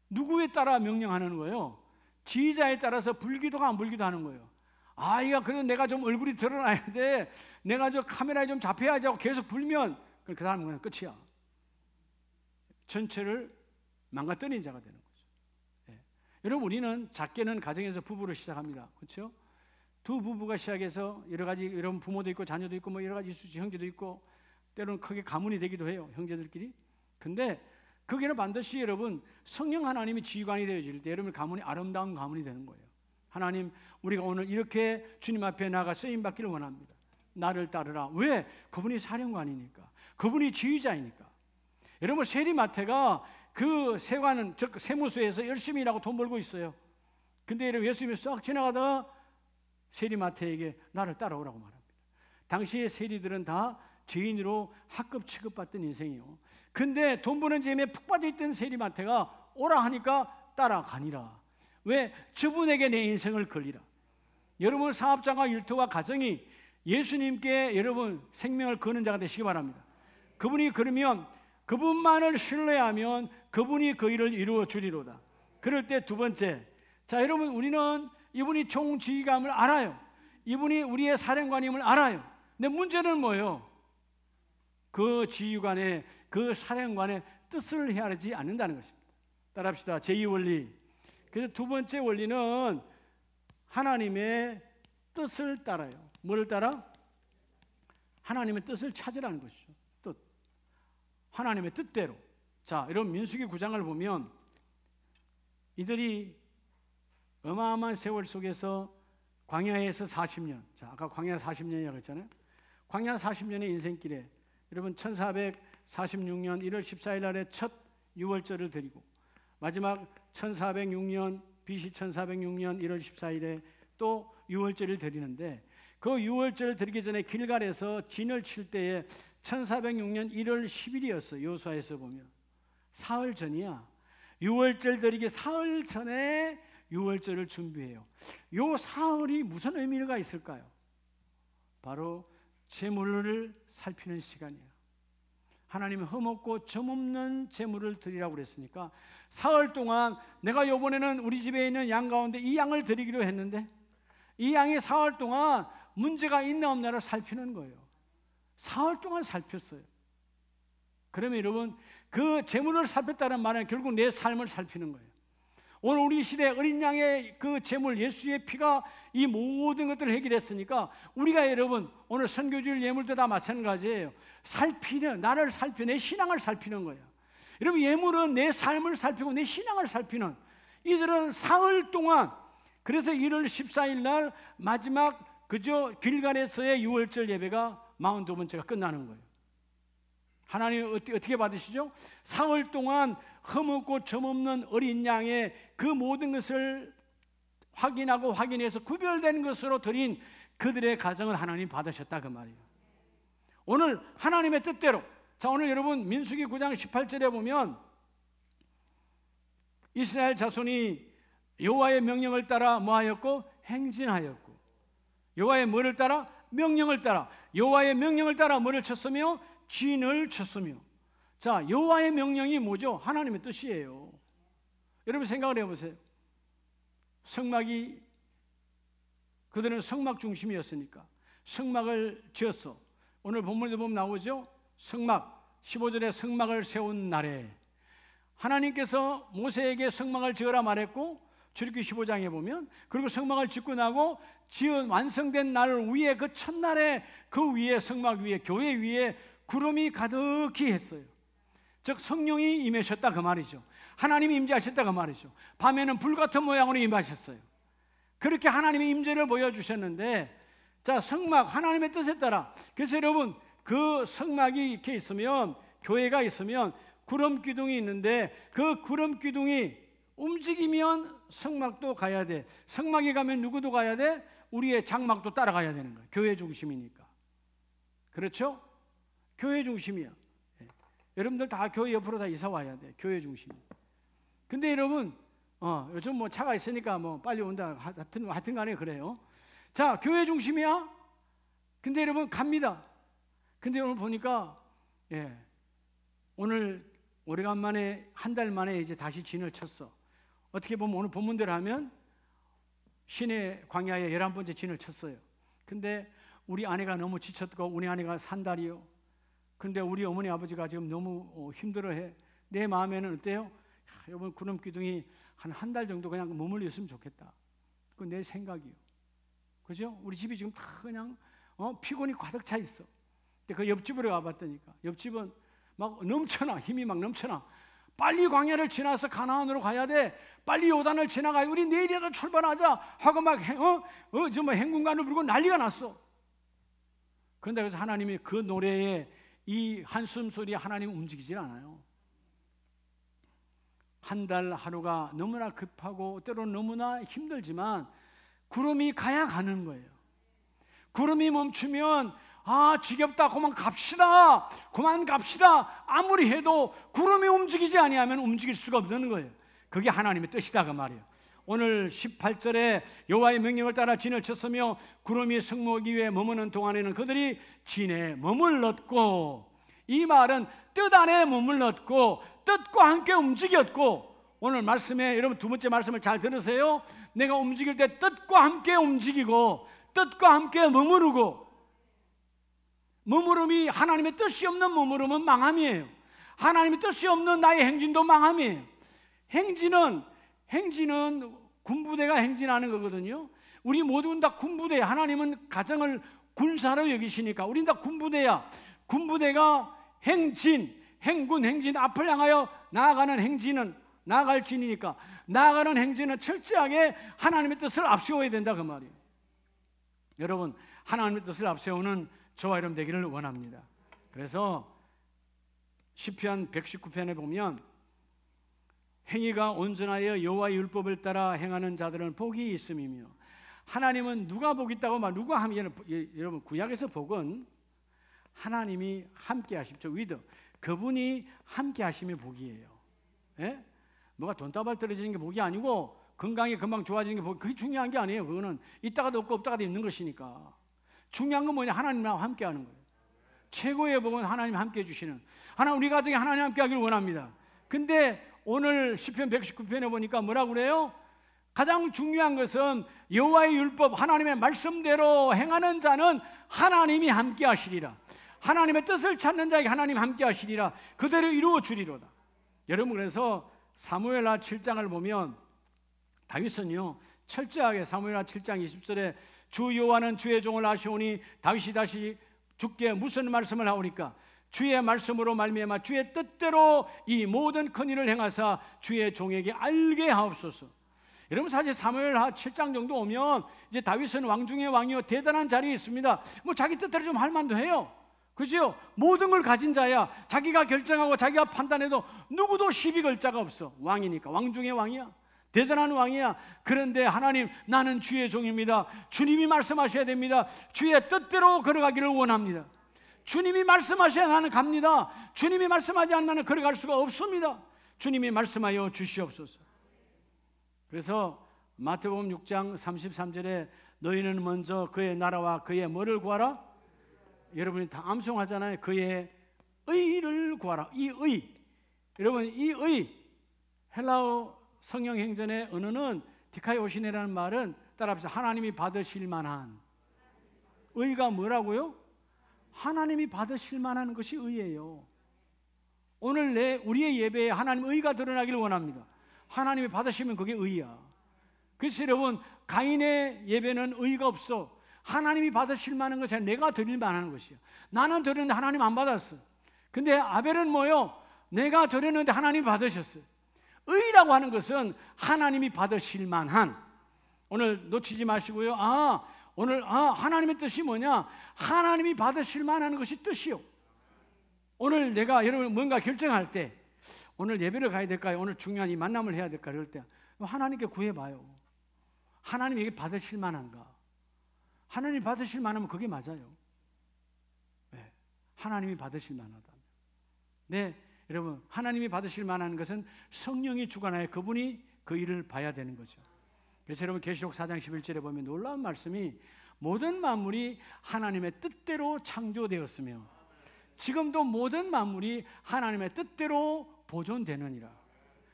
Speaker 1: 누구에 따라 명령하는 거예요? 지휘자에 따라서 불기도 안 불기도 하는 거예요. 이거 그래도 내가 좀 얼굴이 드러나야 돼, 내가 저 카메라에 좀 잡혀야지 하고 계속 불면 그 사람은 그냥 끝이야. 전체를 망가뜨리는 자가 되는 거죠. 예. 여러분, 우리는 작게는 가정에서 부부로 시작합니다. 그렇죠? 두 부부가 시작해서 여러 가지, 여러분 부모도 있고 자녀도 있고 여러 가지 있으시, 형제도 있고, 때로는 크게 가문이 되기도 해요, 형제들끼리. 근데 거기는 반드시 여러분 성령 하나님이 지휘관이 되어질 때 여러분 가문이 아름다운 가문이 되는 거예요. 하나님, 우리가 오늘 이렇게 주님 앞에 나가 쓰임 받기를 원합니다. 나를 따르라. 왜? 그분이 사령관이니까, 그분이 지휘자이니까. 여러분, 세리마태가 그 세관은, 즉 세무소에서 열심히 일하고 돈 벌고 있어요. 근데 여러분, 예수님이 싹 지나가다가 세리마태에게 나를 따라오라고 말합니다. 당시의 세리들은 다 죄인으로 학급 취급받던 인생이에요. 근데 돈 버는 재미에 푹 빠져있던 세리마태가 오라 하니까 따라가니라. 왜? 저분에게 내 인생을 걸리라. 여러분 사업장과 일터와 가정이 예수님께 여러분 생명을 거는 자가 되시기 바랍니다. 그분이 그러면 그분만을 신뢰하면 그분이 그 일을 이루어 주리로다. 그럴 때 두 번째, 자 여러분 우리는 이분이 총지휘감을 알아요. 이분이 우리의 사령관임을 알아요. 근데 문제는 뭐예요? 그 지휘관의 그 사령관의 뜻을 헤아리지 않는다는 것입니다. 따라합시다. 제2원리. 그래서 두 번째 원리는 하나님의 뜻을 따라요. 뭐를 따라? 하나님의 뜻을 찾으라는 것이죠. 뜻. 하나님의 뜻대로. 자, 여러분 민수기 9장을 보면 이들이 어마어마한 세월 속에서 광야에서 40년. 자, 아까 광야 40년이라고 했잖아요. 광야 40년의 인생길에 여러분 1446년 1월 14일 날에 첫 유월절을 드리고 마지막 1406년 BC 1406년 1월 14일에 또 유월절을 드리는데 그 유월절을 드리기 전에 길갈에서 진을 칠 때에 1406년 1월 10일이었어요. 여호수아에서 보면 사흘 전이야. 유월절 드리기 사흘 전에 유월절을 준비해요. 요 사흘이 무슨 의미가 있을까요? 바로 제물을 살피는 시간이에요. 하나님이 흠없고 점없는 제물을 드리라고 그랬으니까 사흘 동안 내가 이번에는 우리 집에 있는 양 가운데 이 양을 드리기로 했는데 이 양이 사흘 동안 문제가 있나 없나를 살피는 거예요. 사흘 동안 살폈어요. 그러면 여러분 그 제물을 살폈다는 말은 결국 내 삶을 살피는 거예요. 오늘 우리 시대 어린 양의 그 제물 예수의 피가 이 모든 것들을 해결했으니까 우리가 여러분 오늘 선교주일 예물도 다 마찬가지예요. 살피는 나를 살피는 내 신앙을 살피는 거예요. 여러분 예물은 내 삶을 살피고 내 신앙을 살피는 이들은 사흘 동안 그래서 1월 14일 날 마지막 그저 길갈에서의 유월절 예배가 42번째가 끝나는 거예요. 하나님 어떻게 받으시죠? 사흘 동안 흠없고 점없는 어린 양의 그 모든 것을 확인하고 확인해서 구별된 것으로 드린 그들의 가정을 하나님 받으셨다 그 말이에요. 오늘 하나님의 뜻대로 자 오늘 여러분 민수기 9장 18절에 보면 이스라엘 자손이 여호와의 명령을 따라 뭐하였고 행진하였고 여호와의 뭐를 따라? 명령을 따라 여호와의 명령을 따라 뭐를 쳤으며 진을 쳤으며 자 여호와의 명령이 뭐죠? 하나님의 뜻이에요. 여러분 생각을 해보세요. 성막이 그들은 성막 중심이었으니까 성막을 지었어. 오늘 본문에도 보면 나오죠. 성막 15절에 성막을 세운 날에 하나님께서 모세에게 성막을 지으라 말했고 출애굽기 15장에 보면 그리고 성막을 짓고 나고 지은 완성된 날 위에 그 첫날에 그 위에 성막 위에 교회 위에 구름이 가득히 했어요. 즉 성령이 임하셨다 그 말이죠. 하나님이 임재하셨다 그 말이죠. 밤에는 불같은 모양으로 임하셨어요. 그렇게 하나님의 임재를 보여주셨는데 자 성막 하나님의 뜻에 따라 그래서 여러분 그 성막이 이렇게 있으면 교회가 있으면 구름 기둥이 있는데 그 구름 기둥이 움직이면 성막도 가야 돼. 성막에 가면 누구도 가야 돼? 우리의 장막도 따라가야 되는 거예요. 교회 중심이니까. 그렇죠? 교회 중심이야. 예. 여러분들 다 교회 옆으로 다 이사 와야 돼. 교회 중심. 근데 여러분, 요즘 뭐 차가 있으니까 뭐 빨리 온다. 하여튼 간에 그래요. 자, 교회 중심이야? 근데 여러분 갑니다. 근데 오늘 보니까, 예. 오늘 오래간만에 한 달 만에 이제 다시 진을 쳤어. 어떻게 보면 오늘 본문대로 하면 시내 광야에 11번째 진을 쳤어요. 근데 우리 아내가 너무 지쳤고 우리 아내가 산다리요. 근데 우리 어머니 아버지가 지금 너무 힘들어해. 내 마음에는 어때요? 이번 구름 기둥이 한 달 정도 그냥 머물러 있으면 좋겠다. 그건 내 생각이요. 그죠? 우리 집이 지금 다 그냥 피곤이 가득 차 있어. 근데 그 옆집으로 가봤더니까 옆집은 막 넘쳐나. 힘이 막 넘쳐나. 빨리 광야를 지나서 가나안으로 가야 돼. 빨리 요단을 지나가야 우리 내일이라도 출발하자 하고 막 정말 행군관을 부르고 난리가 났어. 그런데 그래서 하나님이 그 노래에 이 한숨 소리에 하나님 움직이질 않아요. 한 달 하루가 너무나 급하고 때로는 너무나 힘들지만 구름이 가야 가는 거예요. 구름이 멈추면 지겹다 그만 갑시다 그만 갑시다 아무리 해도 구름이 움직이지 아니하면 움직일 수가 없는 거예요. 그게 하나님의 뜻이다 그 말이에요. 오늘 18절에 여호와의 명령을 따라 진을 쳤으며 구름이 승모하기 위해 머무는 동안에는 그들이 진에 머물렀고, 이 말은 뜻 안에 머물렀고 뜻과 함께 움직였고, 오늘 말씀에 여러분 두 번째 말씀을 잘 들으세요. 내가 움직일 때 뜻과 함께 움직이고 뜻과 함께 머무르고, 머무름이 하나님의 뜻이 없는 머무름은 망함이에요. 하나님의 뜻이 없는 나의 행진도 망함이에요. 행진은 군부대가 행진하는 거거든요. 우리 모두는 다 군부대. 하나님은 가정을 군사로 여기시니까 우린 다 군부대야. 군부대가 행진, 행군, 행진, 앞을 향하여 나아가는 행진은, 나아갈 진이니까 나아가는 행진은 철저하게 하나님의 뜻을 앞세워야 된다, 그 말이에요. 여러분, 하나님의 뜻을 앞세우는 저와 여러분 되기를 원합니다. 그래서 시편 119편에 보면 행위가 온전하여 여호와의 율법을 따라 행하는 자들은 복이 있음이며, 하나님은 누가 복 있다고 말, 누가 하면, 여러분 구약에서 복은 하나님이 함께 하십시오. 위드, 그분이 함께 하심이 복이에요. 예? 뭐가 돈다발 떨어지는 게 복이 아니고 건강이 금방 좋아지는 게 복, 그게 중요한 게 아니에요. 그거는 있다가도 없고 없다가도 있는 것이니까. 중요한 건 뭐냐? 하나님과 함께 하는 거예요. 최고의 복은 하나님 함께 해주시는, 하나님, 우리 가정에 하나님 함께 하기를 원합니다. 근데 오늘 시편 119편에 보니까 뭐라고 그래요? 가장 중요한 것은 여호와의 율법, 하나님의 말씀대로 행하는 자는 하나님이 함께 하시리라. 하나님의 뜻을 찾는 자에게 하나님 함께 하시리라. 그대로 이루어 주리로다. 여러분, 그래서 사무엘하 7장을 보면 다윗은요 철저하게 사무엘하 7장 20절에 주 여호와는 주의 종을 아시오니, 다윗이 다시 주께 무슨 말씀을 하오니까 주의 말씀으로 말미암아 주의 뜻대로 이 모든 큰 일을 행하사 주의 종에게 알게 하옵소서. 여러분, 사실 사무엘하 7장 정도 오면 이제 다윗은 왕 중의 왕이요 대단한 자리에 있습니다. 뭐 자기 뜻대로 좀 할 만도 해요. 그죠? 모든 걸 가진 자야. 자기가 결정하고 자기가 판단해도 누구도 시비 걸 자가 없어. 왕이니까. 왕 중의 왕이야. 대단한 왕이야. 그런데 하나님, 나는 주의 종입니다. 주님이 말씀하셔야 됩니다. 주의 뜻대로 걸어가기를 원합니다. 주님이 말씀하셔야 나는 갑니다. 주님이 말씀하지 않으면 나는 걸어갈 수가 없습니다. 주님이 말씀하여 주시옵소서. 그래서 마태복음 6장 33절에 너희는 먼저 그의 나라와 그의 뭐를 구하라? 여러분이 다 암송하잖아요. 그의 의를 구하라. 이 의, 여러분, 이 의, 헬라어 성령행전의 언어는 디카이오시네라는 말은 따라합시다. 하나님이 받으실 만한. 의가 뭐라고요? 하나님이 받으실 만한 것이 의예요. 오늘 우리의 예배에 하나님 의가 드러나기를 원합니다. 하나님이 받으시면 그게 의야. 그래서 여러분, 가인의 예배는 의가 없어. 하나님이 받으실 만한 것이 아니라 내가 드릴 만한 것이야. 나는 드렸는데 하나님 안 받았어. 근데 아벨은 뭐요? 내가 드렸는데 하나님이 받으셨어요. 의라고 하는 것은 하나님이 받으실 만한. 오늘 놓치지 마시고요. 오늘 하나님의 뜻이 뭐냐? 하나님이 받으실 만한 것이 뜻이요. 오늘 내가 여러분 뭔가 결정할 때 오늘 예배를 가야 될까요? 오늘 중요한 이 만남을 해야 될까? 그럴 때 하나님께 구해봐요. 하나님이 이게 받으실 만한가? 하나님이 받으실 만하면 그게 맞아요. 네, 하나님이 받으실 만하다. 네, 여러분, 하나님이 받으실 만한 것은 성령이 주관하여 그분이 그 일을 봐야 되는 거죠. 그래서 여러분, 계시록 4장 11절에 보면 놀라운 말씀이 모든 만물이 하나님의 뜻대로 창조되었으며 지금도 모든 만물이 하나님의 뜻대로 보존되느니라.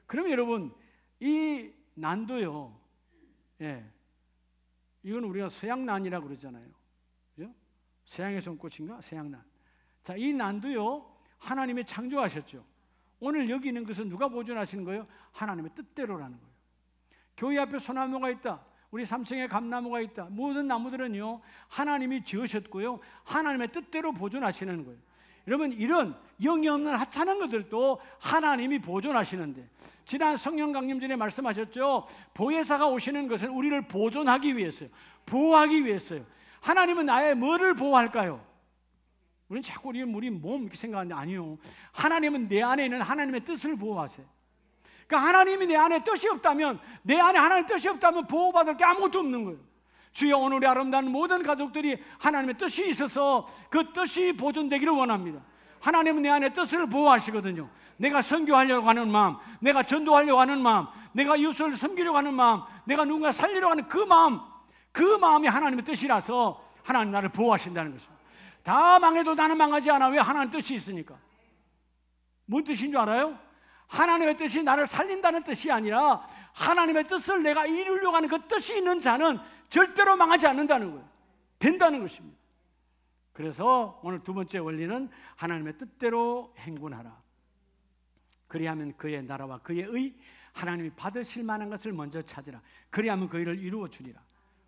Speaker 1: 그러면 여러분, 이 난도요, 이건 우리가 서양난이라고 그러잖아요. 그죠? 서양의 손꽃인가? 서양난. 자, 이 난도요, 하나님이 창조하셨죠. 오늘 여기 있는 것은 누가 보존하시는 거예요? 하나님의 뜻대로라는 거예요. 교회 앞에 소나무가 있다. 우리 3층에 감나무가 있다. 모든 나무들은요, 하나님이 지으셨고요, 하나님의 뜻대로 보존하시는 거예요. 여러분, 이런 영이 없는 하찮은 것들도 하나님이 보존하시는데, 지난 성령 강림 전에 말씀하셨죠. 보혜사가 오시는 것은 우리를 보존하기 위해서요, 보호하기 위해서요. 하나님은 나의 뭐를 보호할까요? 우리는 자꾸 우리 몸 이렇게 생각하는데 아니요. 하나님은 내 안에 있는 하나님의 뜻을 보호하세요. 그러니까 하나님이 내 안에 뜻이 없다면, 내 안에 하나님의 뜻이 없다면 보호받을 게 아무것도 없는 거예요. 주여, 오늘의 아름다운 모든 가족들이 하나님의 뜻이 있어서 그 뜻이 보존되기를 원합니다. 하나님은 내 안에 뜻을 보호하시거든요. 내가 선교하려고 하는 마음, 내가 전도하려고 하는 마음, 내가 이웃을 섬기려고 하는 마음, 내가 누군가 살리려고 하는 그 마음이 하나님의 뜻이라서 하나님 나를 보호하신다는 것입니다. 다 망해도 나는 망하지 않아. 왜? 하나님 뜻이 있으니까. 뭔 뜻인 줄 알아요? 하나님의 뜻이 나를 살린다는 뜻이 아니라 하나님의 뜻을 내가 이루려고 하는 그 뜻이 있는 자는 절대로 망하지 않는다는 거예요. 된다는 것입니다. 그래서 오늘 두 번째 원리는 하나님의 뜻대로 행군하라. 그리하면 그의 나라와 그의 의, 하나님이 받으실 만한 것을 먼저 찾으라. 그리하면 그 일을 이루어 주리라.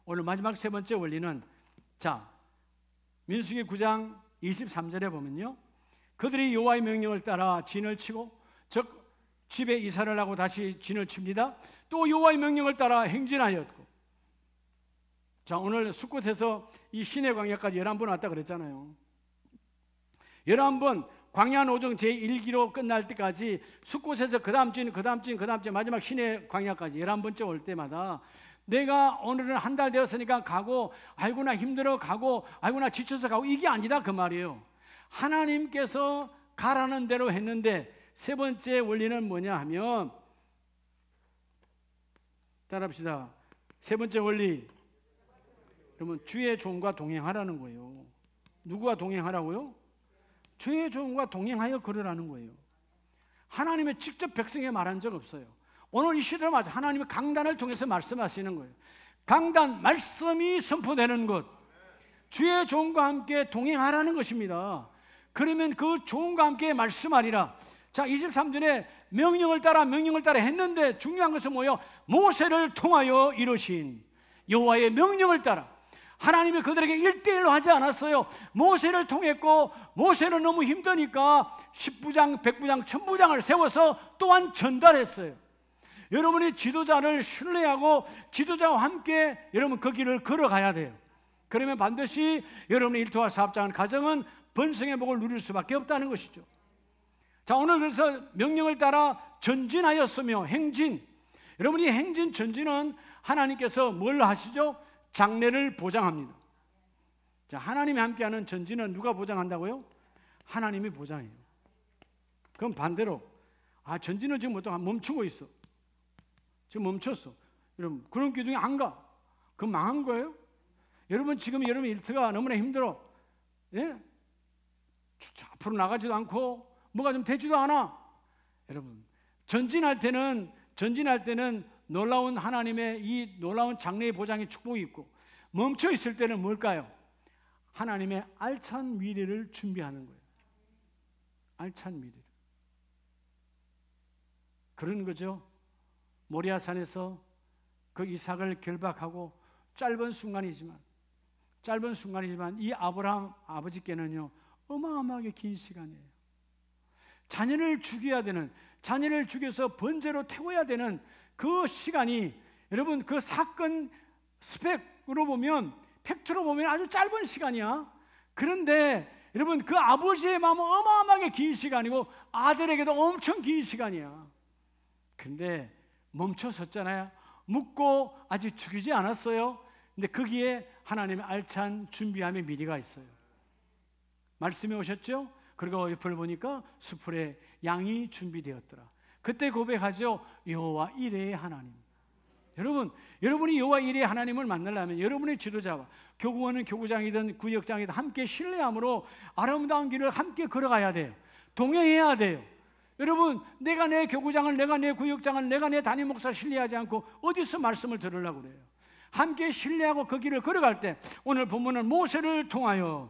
Speaker 1: 오늘 마지막 세 번째 원리는, 자, 민수기 9장 23절에 보면요, 그들이 여호와의 명령을 따라 진을 치고, 즉 집에 이사를 하고 다시 진을 칩니다. 또 여호와의 명령을 따라 행진하였고. 자, 오늘 숫곳에서 이 시내 광야까지 11번 왔다 그랬잖아요. 11번 광야 노정 제1기로 끝날 때까지 숫곳에서 그 다음 진 마지막 시내 광야까지 11번째 올 때마다 내가 오늘은 한 달 되었으니까 가고, 아이고 나 힘들어 가고, 아이고 나 지쳐서 가고, 이게 아니다 그 말이에요. 하나님께서 가라는 대로 했는데, 세 번째 원리는 뭐냐 하면, 따라합시다. 세 번째 원리, 그러면 주의 종과 동행하라는 거예요. 누구와 동행하라고요? 주의 종과 동행하여 걸으라는 거예요. 하나님의 직접 백성에 말한 적 없어요. 오늘 이 시대를 맞아 하나님의 강단을 통해서 말씀하시는 거예요. 강단, 말씀이 선포되는 것, 주의 종과 함께 동행하라는 것입니다. 그러면 그 종과 함께 말씀하리라. 자, 23절에 명령을 따라 했는데 중요한 것은 뭐예요? 모세를 통하여 이루신 여호와의 명령을 따라. 하나님이 그들에게 1대1로 하지 않았어요. 모세를 통했고, 모세는 너무 힘드니까 10부장, 100부장, 1000부장을 세워서 또한 전달했어요. 여러분이 지도자를 신뢰하고 지도자와 함께 여러분 그 길을 걸어가야 돼요. 그러면 반드시 여러분의 일터와 사업장은, 가정은 번성의 복을 누릴 수밖에 없다는 것이죠. 자, 오늘 그래서 명령을 따라 전진하였으며 행진. 여러분이 행진, 전진은 하나님께서 뭘 하시죠? 장래를 보장합니다. 자, 하나님이 함께하는 전진은 누가 보장한다고요? 하나님이 보장해요. 그럼 반대로, 전진을 지금 보통 멈추고 있어. 지금 멈췄어. 여러분, 그런 기둥이 안 가. 그럼 망한 거예요? 여러분, 지금 여러분 일터가 너무나 힘들어. 예? 앞으로 나가지도 않고 뭐가 좀 되지도 않아. 여러분, 전진할 때는 놀라운 하나님의 이 놀라운 장래의 보장의 축복이 있고, 멈춰 있을 때는 뭘까요? 하나님의 알찬 미래를 준비하는 거예요. 알찬 미래를. 그런 거죠. 모리아산에서 그 이삭을 결박하고 짧은 순간이지만 이 아브라함 아버지께는요, 어마어마하게 긴 시간이에요. 자녀를 죽여서 번제로 태워야 되는 그 시간이, 여러분 그 사건 스펙으로 보면, 팩트로 보면 아주 짧은 시간이야. 그런데 여러분 그 아버지의 마음은 어마어마하게 긴 시간이고 아들에게도 엄청 긴 시간이야. 근데 멈춰섰잖아요. 묻고 아직 죽이지 않았어요. 근데 거기에 하나님의 알찬 준비함의 미리가 있어요. 말씀이 오셨죠? 그리고 옆을 보니까 수풀에 양이 준비되었더라. 그때 고백하죠. 여호와 이레의 하나님. 여러분이 여호와 이레의 하나님을 만나려면 여러분의 지도자와 교구원은 교구장이든 구역장이든 함께 신뢰함으로 아름다운 길을 함께 걸어가야 돼요. 동행해야 돼요. 여러분, 내가 내 교구장을, 내가 내 구역장을, 내가 내 담임 목사를 신뢰하지 않고 어디서 말씀을 들으려고 그래요? 함께 신뢰하고 그 길을 걸어갈 때, 오늘 본문은 모세를 통하여,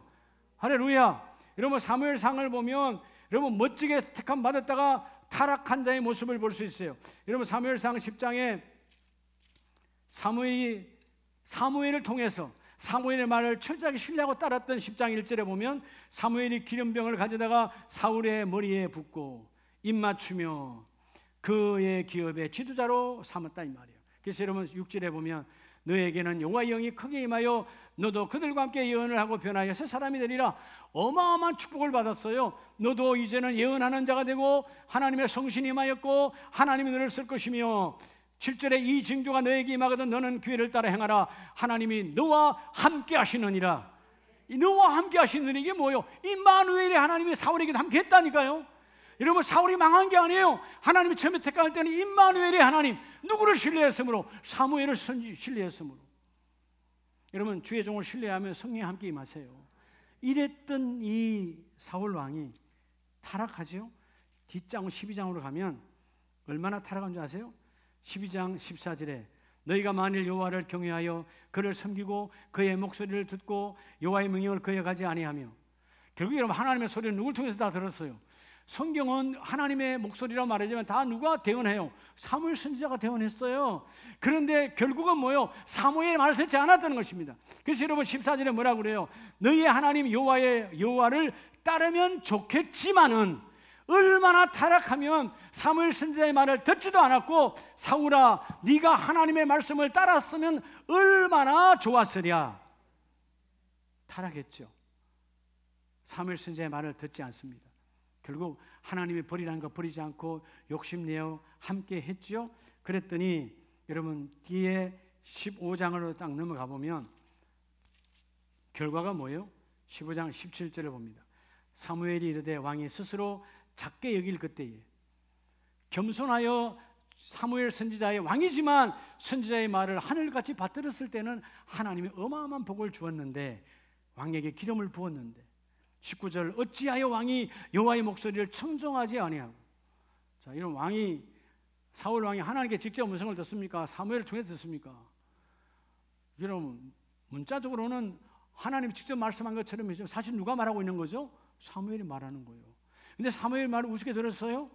Speaker 1: 할렐루야. 여러분 사무엘상을 보면 여러분 멋지게 택함 받았다가 타락한 자의 모습을 볼 수 있어요. 여러분 사무엘상 10장에 사무엘을 통해서 사무엘의 말을 철저하게 신뢰하고 따랐던 10장 1절에 보면, 사무엘이 기름병을 가져다가 사울의 머리에 붓고 입맞추며 그의 기업의 지도자로 삼았다, 이 말이에요. 그래서 여러분 6절에 보면, 너에게는 여호와의 영이 크게 임하여 너도 그들과 함께 예언을 하고 변하여 새 사람이 되리라. 어마어마한 축복을 받았어요. 너도 이제는 예언하는 자가 되고 하나님의 성신이 임하였고 하나님이 너를 쓸 것이며, 7절에 이 징조가 너에게 임하거든 너는 기회를 따라 행하라. 하나님이 너와 함께 하시느니라. 너와 함께 하시는 이게 뭐예요? 임마누엘이 하나님이 사울에게도 함께 했다니까요. 여러분, 사울이 망한 게 아니에요. 하나님이 처음에 택할 때는 임마누엘이 하나님, 누구를 신뢰했으므로? 사무엘을 신뢰했으므로. 여러분, 주의 종을 신뢰하면 성령이 함께 임하세요. 이랬던 이 사울 왕이 타락하죠. 뒷장 12장으로 가면 얼마나 타락한 줄 아세요? 12장 14절에 너희가 만일 여호와를 경외하여 그를 섬기고 그의 목소리를 듣고 여호와의 명령을 그에 가지 아니하며. 결국 여러분, 하나님의 소리는 누굴 통해서 다 들었어요? 성경은 하나님의 목소리라고 말하지만 다 누가 대언해요? 사무엘 선지자가 대언했어요. 그런데 결국은 뭐예요? 사무엘의 말을 듣지 않았다는 것입니다. 그래서 여러분 14절에 뭐라고 그래요? 너희의 하나님 여호와를 따르면 좋겠지만은 얼마나 타락하면 사무엘 선지자의 말을 듣지도 않았고, 사울아 네가 하나님의 말씀을 따랐으면 얼마나 좋았으랴. 타락했죠. 사무엘 선지자의 말을 듣지 않습니다. 결국 하나님이 버리라는 거 버리지 않고 욕심내어 함께 했죠. 그랬더니 여러분 뒤에 15장으로 딱 넘어가 보면 결과가 뭐예요? 15장 17절을 봅니다. 사무엘이 이르되 왕이 스스로 작게 여길 그때에 겸손하여 사무엘 선지자의 왕이지만 선지자의 말을 하늘같이 받들었을 때는 하나님이 어마어마한 복을 주었는데 왕에게 기름을 부었는데 19절 어찌하여 왕이 여호와의 목소리를 청종하지 아니하고. 자, 이런 왕이 사울 왕이 하나님께 직접 음성을 듣습니까? 사무엘을 통해 듣습니까? 여러분 문자적으로는 하나님이 직접 말씀한 것처럼 사실 누가 말하고 있는 거죠? 사무엘이 말하는 거예요. 근데 사무엘 말을 우습게 들었어요?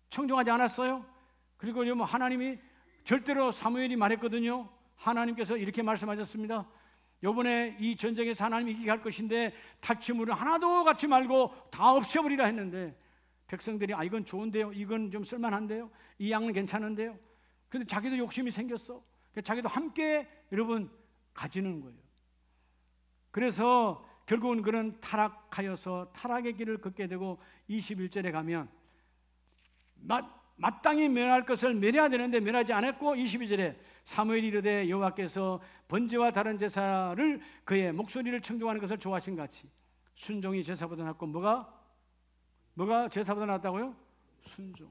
Speaker 1: 청종하지 않았어요? 그리고 여러분 하나님이 절대로 사무엘이 말했거든요. 하나님께서 이렇게 말씀하셨습니다. 이번에 이 전쟁에서 하나님이 이기게 할 것인데 탈취물을 하나도 갖지 말고 다 없애버리라 했는데 백성들이 이건 좋은데요, 이건 좀 쓸만한데요, 이 양은 괜찮은데요. 근데 자기도 욕심이 생겼어. 자기도 함께 여러분 가지는 거예요. 그래서 결국은 그런 타락하여서 타락의 길을 걷게 되고 21절에 가면 마땅히 멸할 것을 멸해야 되는데 멸하지 않았고 22절에 사무엘이 이르되 여호와께서 번제와 다른 제사를 그의 목소리를 청종하는 것을 좋아하신 같이 순종이 제사보다 낫고 뭐가 제사보다 낫다고요? 순종.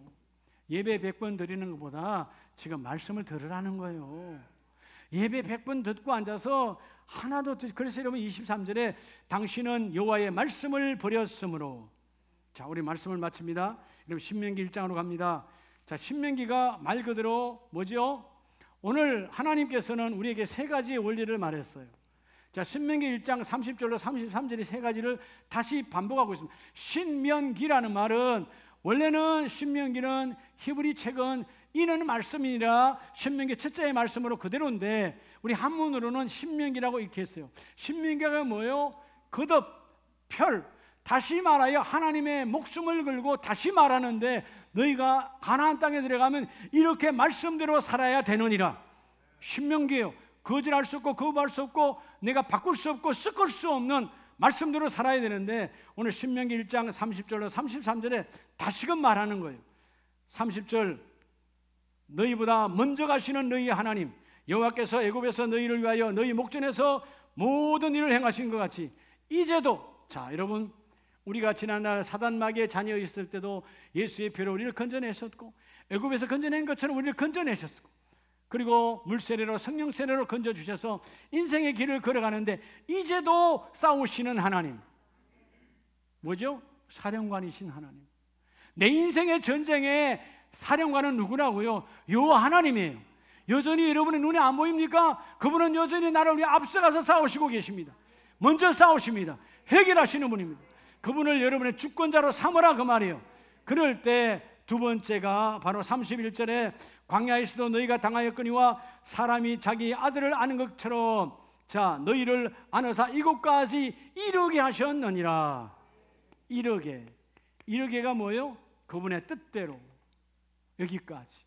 Speaker 1: 예배 100번 드리는 것보다 지금 말씀을 들으라는 거예요. 예배 100번 듣고 앉아서 하나도 그래서 여러분 23절에 당신은 여호와의 말씀을 버렸으므로. 자, 우리 말씀을 마칩니다. 여러분 신명기 1장으로 갑니다. 자, 신명기가 말 그대로 뭐죠? 오늘 하나님께서는 우리에게 세 가지의 원리를 말했어요. 자, 신명기 1장 30절로 33절이 세 가지를 다시 반복하고 있습니다. 신명기라는 말은 원래는 신명기는 히브리 책은 이는 말씀이라 신명기 첫째의 말씀으로 그대로인데 우리 한문으로는 신명기라고 이렇게 했어요. 신명기가 뭐예요? 거듭, 펼, 다시 말하여 하나님의 목숨을 걸고 다시 말하는데 너희가 가나안 땅에 들어가면 이렇게 말씀대로 살아야 되느니라. 신명기예요. 거절할 수 없고 거부할 수 없고 내가 바꿀 수 없고 섞을 수 없는 말씀대로 살아야 되는데 오늘 신명기 1장 30절로 33절에 다시금 말하는 거예요. 30절 너희보다 먼저 가시는 너희 하나님 여호와께서 애굽에서 너희를 위하여 너희 목전에서 모든 일을 행하신 것 같이 이제도. 자, 여러분 우리가 지난날 사단 마귀의 자녀 있을 때도 예수의 피로 우리를 건져내셨고 애굽에서 건져낸 것처럼 우리를 건져내셨고 그리고 물세례로 성령 세례로 건져주셔서 인생의 길을 걸어가는데 이제도 싸우시는 하나님 뭐죠? 사령관이신 하나님. 내 인생의 전쟁에 사령관은 누구라고요? 여호와 하나님이에요. 여전히 여러분의 눈에 안 보입니까? 그분은 여전히 나를 위해 앞서가서 싸우시고 계십니다. 먼저 싸우십니다. 해결하시는 분입니다. 그분을 여러분의 주권자로 삼으라 그 말이에요. 그럴 때 두 번째가 바로 31절에 광야에서도 너희가 당하였거니와 사람이 자기 아들을 아는 것처럼 자 너희를 안으사 이곳까지 이르게 하셨느니라. 이르게가 뭐예요? 그분의 뜻대로 여기까지.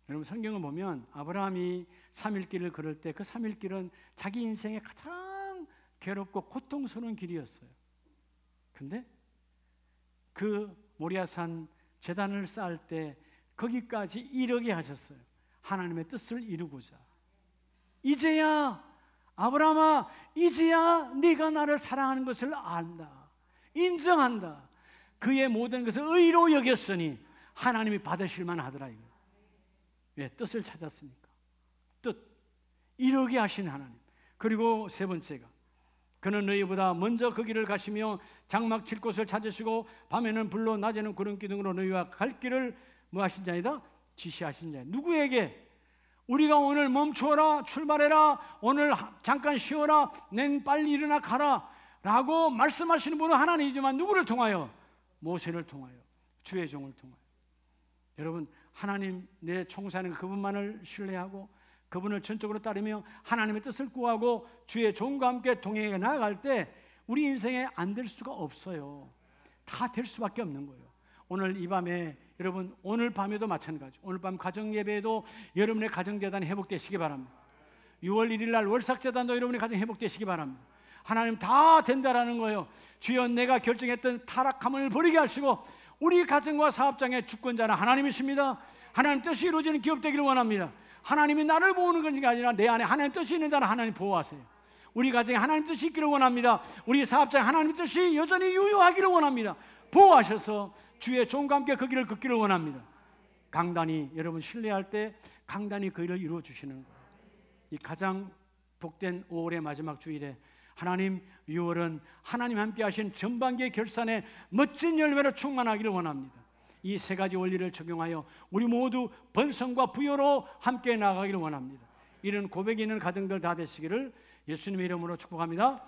Speaker 1: 여러분 성경을 보면 아브라함이 3일길을 걸을 때 그 3일길은 자기 인생의 가장 괴롭고 고통스러운 길이었어요. 근데 그 모리아산 제단을 쌓을 때 거기까지 이르게 하셨어요. 하나님의 뜻을 이루고자. 이제야 아브라함아, 이제야 네가 나를 사랑하는 것을 안다, 인정한다. 그의 모든 것을 의로 여겼으니 하나님이 받으실 만하더라. 왜 뜻을 찾았습니까? 뜻, 이루게 하신 하나님. 그리고 세 번째가, 그는 너희보다 먼저 그 길을 가시며 장막 칠 곳을 찾으시고 밤에는 불로 낮에는 구름 기둥으로 너희와 갈 길을 뭐 하신 자이다? 지시하신 자이다. 누구에게? 우리가 오늘 멈추어라, 출발해라, 오늘 잠깐 쉬어라, 낸 빨리 일어나 가라 라고 말씀하시는 분은 하나님이지만 누구를 통하여? 모세를 통하여, 주의 종을 통하여. 여러분, 하나님 내 총사는 그분만을 신뢰하고 그분을 전적으로 따르며 하나님의 뜻을 구하고 주의 종과 함께 동행해 나아갈 때 우리 인생에 안 될 수가 없어요. 다 될 수밖에 없는 거예요. 오늘 이 밤에 여러분, 오늘 밤에도 마찬가지, 오늘 밤 가정예배에도 여러분의 가정재단이 회복되시기 바랍니다. 6월 1일 날 월삭재단도 여러분의 가정이 회복되시기 바랍니다. 하나님 다 된다라는 거예요. 주여, 내가 결정했던 타락함을 버리게 하시고 우리 가정과 사업장의 주권자는 하나님이십니다. 하나님 뜻이 이루어지는 기업 되기를 원합니다. 하나님이 나를 보는 것이 아니라 내 안에 하나님 뜻이 있는 자는 하나님 보호하세요. 우리 가정에 하나님 뜻이 있기를 원합니다. 우리 사업장에 하나님 뜻이 여전히 유효하기를 원합니다. 보호하셔서 주의 종과 함께 그 길을 걷기를 원합니다. 강단이, 여러분 신뢰할 때 강단이 그 일을 이루어 주시는 거예요. 이 가장 복된 5월의 마지막 주일에 하나님, 6월은 하나님 함께 하신 전반기의 결산에 멋진 열매로 충만하기를 원합니다. 이 세 가지 원리를 적용하여 우리 모두 번성과 부여로 함께 나아가기를 원합니다. 이런 고백이 있는 가정들 다 되시기를 예수님의 이름으로 축복합니다.